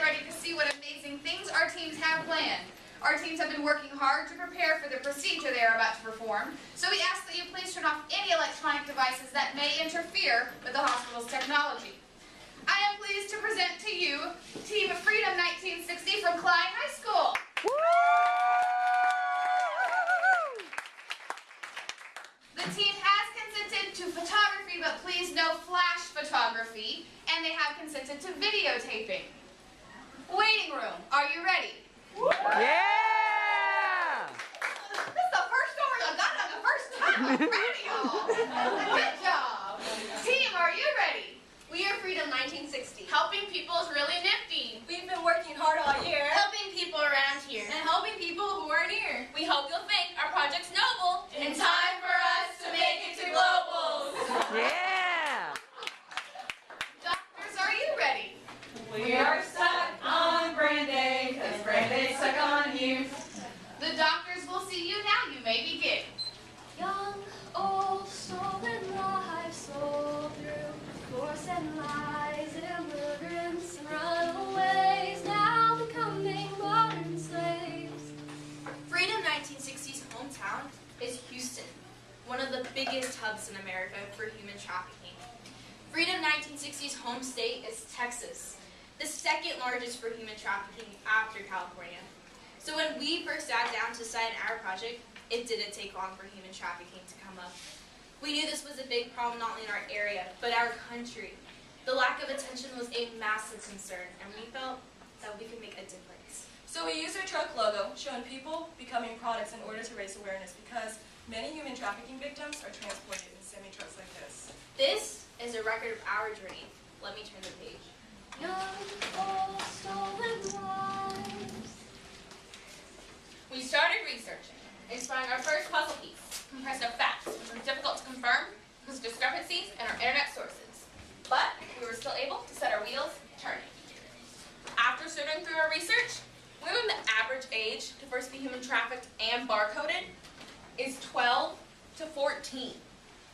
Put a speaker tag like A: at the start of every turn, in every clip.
A: ready to see what amazing things our teams have planned. Our teams have been working hard to prepare for the procedure they are about to perform, so we ask that you please turn off any electronic devices that may interfere with the hospital's technology. I am pleased to present to you Team Freedom 1960 from Klein High School. The team has consented to photography, but please no flash photography, and they have consented to videotaping. Waiting room, are you ready?
B: Yeah!
A: This is the first story I got on the first time on radio. Good job. Team, are you ready?
C: We are Freedom 1960.
A: Helping people is really nifty.
C: We've been working hard all year.
A: Helping people around here.
C: And helping people who are near.
A: We hope you'll think our project's noble. In time for us to make it to globals.
B: Yeah!
A: Doctors, are you ready?
C: We are stuck on brand day, because brand day's stuck on you.
A: The doctors will see you now. You may begin.
D: Young, old, stolen lives sold through force and lies, immigrants and runaways, now becoming modern slaves.
C: Freedom 1960's hometown is Houston, one of the biggest hubs in America for human trafficking. Freedom 1960's home state is Texas, the second largest for human trafficking after California. So when we first sat down to decide our project, it didn't take long for human trafficking to come up. We knew this was a big problem not only in our area, but our country. The lack of attention was a massive concern, and we felt that we could make a difference.
E: So we use our truck logo, showing people becoming products in order to raise awareness, because many human trafficking victims are transported in semi-trucks like this.
C: This is a record of our journey. Let me turn the page.
D: Young, old, stolen lives.
A: We started researching, inspiring our first puzzle piece, comprised of facts which were difficult to confirm because of discrepancies in our internet sources. But we were still able to set our wheels turning. After sorting through our research, we learned the average age to first be human trafficked and barcoded is 12 to 14.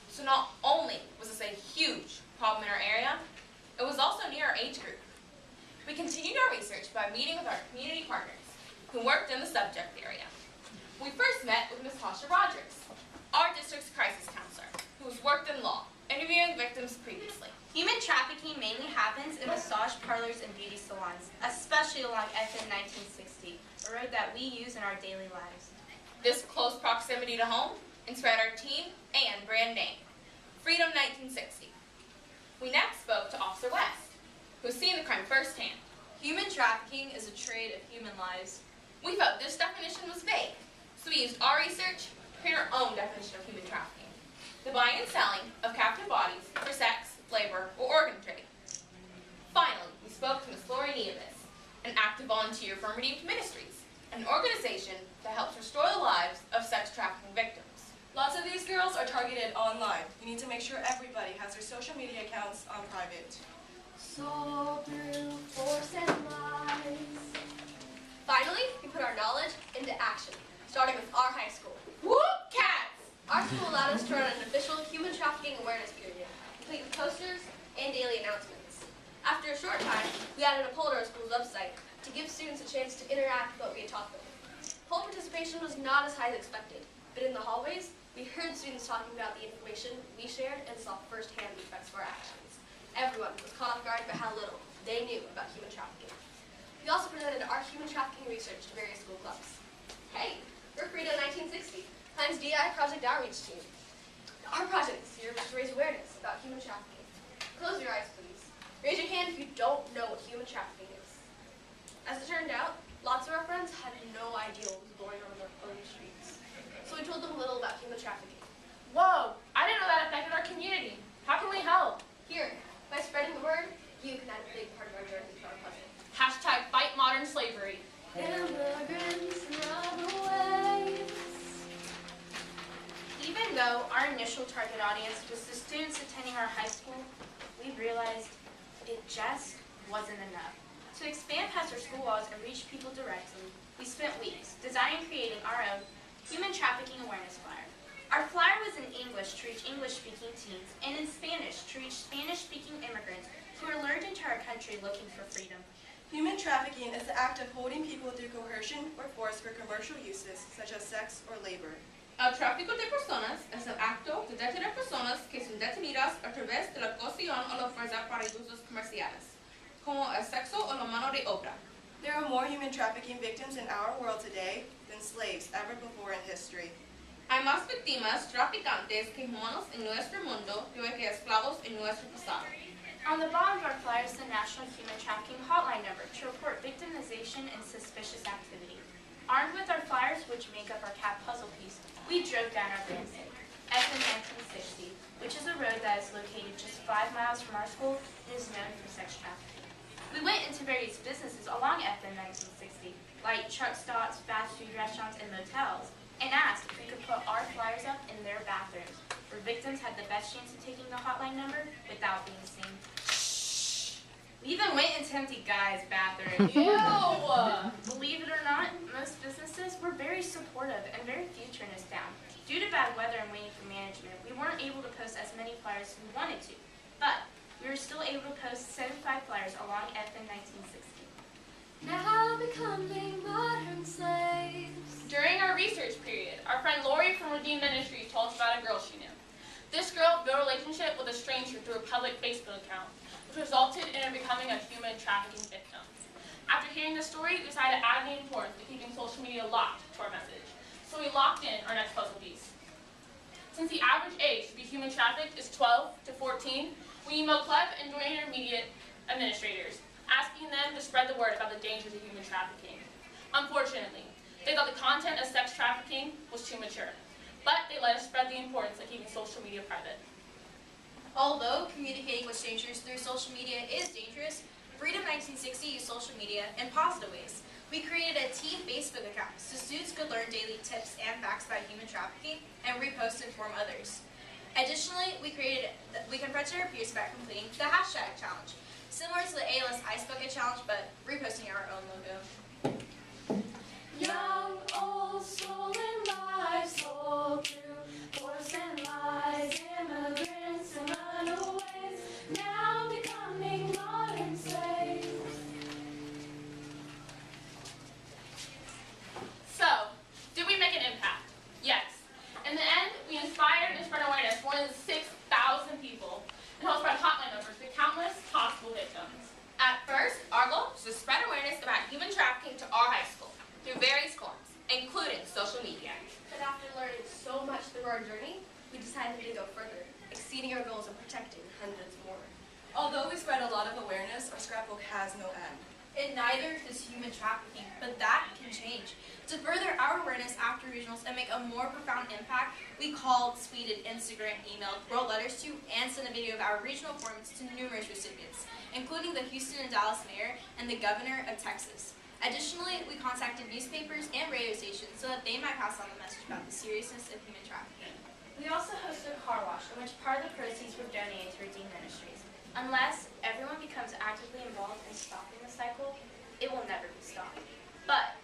A: So not only was this a huge problem in our area, it was also near our age group. We continued our research by meeting with our community partners who worked in the subject area. We first met with Ms. Tasha Rogers, our district's crisis counselor, who has worked in law, interviewing victims previously.
C: Human trafficking mainly happens in massage parlors and beauty salons, especially along FN 1960, a road that we use in our daily lives.
A: This close proximity to home inspired our team and brand name, Freedom 1960. We next spoke to Officer West, who has seen the crime firsthand.
C: Human trafficking is a trade of human lives.
A: We felt this definition was vague, so we used our research to create our own definition of human trafficking: the buying and selling of captive bodies for sex, labor, or organ trade. Finally, we spoke to Ms. Lori Nieves, an active volunteer from Redeemed Ministries, an organization that helps restore the lives of sex trafficking victims.
E: Lots of these girls are targeted online. You need to make sure everybody has their social media accounts on private.
D: Sold through force and lies.
C: Finally, we put our knowledge into action, starting with our high school.
A: Whoop cats!
C: Our school allowed us to run an official human trafficking awareness period, complete with posters and daily announcements. After a short time, we added a poll to our school's website to give students a chance to interact with what we had taught them. Poll participation was not as high as expected, but in the hallways, we heard students talking about the information we shared and saw firsthand the effects of our actions. Everyone was caught off guard by how little they knew about human trafficking. We also presented our human trafficking research to various school clubs. Hey, we're Freedom 1960, Klein's DI Project Outreach Team. Our project this year was to raise awareness about human trafficking. Close your eyes, please. Raise your hand if you don't know what human trafficking is. As it turned out, lots of our friends had no idea what was going on in their own streets. So we told them a little about human trafficking.
A: Whoa, I didn't know that affected our community. How can we help?
C: Here, by spreading the word, you can add a big part of our journey to our puzzle.
A: Hashtag fight modern slavery.
D: Immigrants run away.
C: Even though our initial target audience was the students attending our high school, we realized it just wasn't enough. To expand past our school walls and reach people directly, we spent weeks designing and creating our own human trafficking awareness flyer. Our flyer was in English to reach English-speaking teens and in Spanish to reach Spanish-speaking immigrants who were lured into our country looking for freedom.
E: Human trafficking is the act of holding people through coercion or force for commercial uses, such as sex or labor.
A: El tráfico de personas es el acto de detener personas que son detenidas a través de la coerción o la fuerza para usos comerciales, como el sexo o la mano de obra.
E: There are more human trafficking victims in our world today than slaves ever before in history.
A: Hay más víctimas traficantes que humanos en nuestro mundo que esclavos en nuestro pasado.
B: On the bottom of our flyer is the National Human Trafficking Hotline number to report victimization and suspicious activity. Armed with our flyers, which make up our cat puzzle piece, we drove down our landscape. FN 1960, which is a road that is located just 5 miles from our school and is known for sex trafficking. We went into various businesses along FN 1960, like truck stops, fast food restaurants, and motels, and asked if we could put our flyers up in their bathrooms, where victims had the best chance of taking the hotline number without being seen.
A: We even went into empty guys' bathrooms.
B: Believe it or not, most businesses were very supportive and very futurist down. Due to bad weather and waiting for management, we weren't able to post as many flyers as we wanted to, but we were still able to post 75 flyers along FN 1960.
D: Now becoming modern slaves.
A: During our research period, our friend Lori from Redeemed Ministries told us about a girl she knew. This girl built a relationship with a stranger through a public Facebook account, which resulted in her becoming a human trafficking victim. After hearing the story, we decided to add the importance of keeping social media locked to our message. So we locked in our next puzzle piece. Since the average age to be human trafficked is 12 to 14, we emailed CLEP and joint intermediate administrators, asking them to spread the word about the dangers of human trafficking. Unfortunately, they thought the content of sex trafficking was too mature, but they let us spread the importance of keeping social media private.
F: Although communicating with strangers through social media is dangerous, Freedom 1960 used social media in positive ways. We created a team Facebook account so students could learn daily tips and facts about human trafficking and repost to inform others. Additionally, we confronted our peers about completing the hashtag challenge, similar to the ALS Ice Bucket Challenge, but reposting our own logo.
D: Young, old, stolen lives, sold through force and lies, immigrants and runaways, now becoming modern slaves.
A: So, did we make an impact? Yes. In the end, we inspired and spread awareness for more than 6,000 people and helped spread hotline numbers to countless possible victims. At first, our goal was to spread awareness about human trafficking to our high school through various forms, including social media.
C: But after learning so much through our journey, we decided to go further, exceeding our goals and protecting hundreds more.
E: Although we spread a lot of awareness, our scrapbook has no end.
F: And neither does human trafficking, but that can change. To further our awareness after regionals and make a more profound impact, we called, tweeted, Instagram, emailed, wrote letters to, and sent a video of our regional performance to numerous recipients, including the Houston and Dallas mayor and the governor of Texas. Additionally, we contacted newspapers and radio stations so that they might pass on the message about the seriousness of human trafficking.
B: We also hosted a car wash in which part of the proceeds were donated to Redeemed Ministries. Unless everyone becomes actively involved in stopping the cycle, it will never be stopped. But